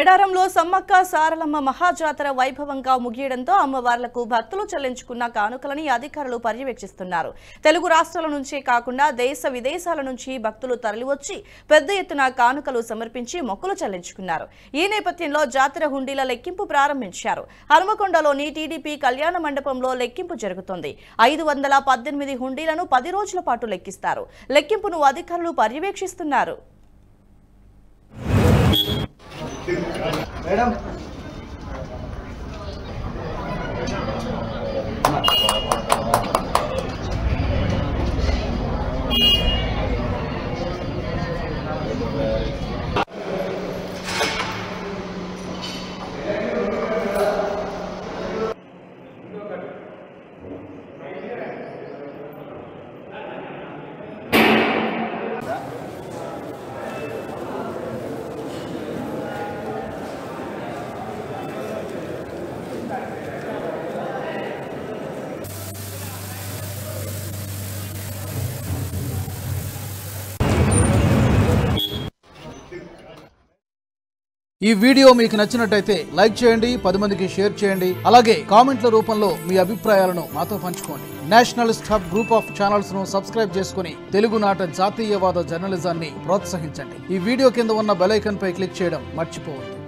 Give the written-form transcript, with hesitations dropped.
మేడారంలో సమ్మక్క సారలమ్మ మహాజాతర వైభవంగా ముగియడంతో అమ్మవార్లకు భక్తులు చెల్లించుకున్న కానుకలని అధికారులు పర్యవేక్షిస్తున్నారు. తెలుగు రాష్ట్రాల నుంచే కాకుండా దేశ విదేశాల నుంచి భక్తులు తరలివచ్చి పెద్ద ఎత్తున కానుకలు సమర్పించి మొక్కులు చెల్లించుకున్నారు. ఈ నేపథ్యంలో జాతర హుండీల లెక్కింపు ప్రారంభించారు. హనుమకొండలోని టీడీపీ కళ్యాణ మండపంలో లెక్కింపు జరుగుతోంది. 518 హుండీలను 10 రోజుల పాటు లెక్కిస్తారు. లెక్కింపును అధికారులు పర్యవేక్షిస్తున్నారు. మేడం ఈ వీడియో మీకు నచ్చినట్టయితే లైక్ చేయండి, 10 మందికి షేర్ చేయండి. అలాగే కామెంట్ల రూపంలో మీ అభిప్రాయాలను మాతో పంచుకోండి. Nationalist hub group of channels ను సబ్స్క్రైబ్ చేసుకుని తెలుగునాట జాతీయవాద జర్నలిజాన్ని ప్రోత్సహించండి. ఈ వీడియో కింద ఉన్న బెల్ ఐకాన్ పై క్లిక్ చేయడం మర్చిపోవద్దు.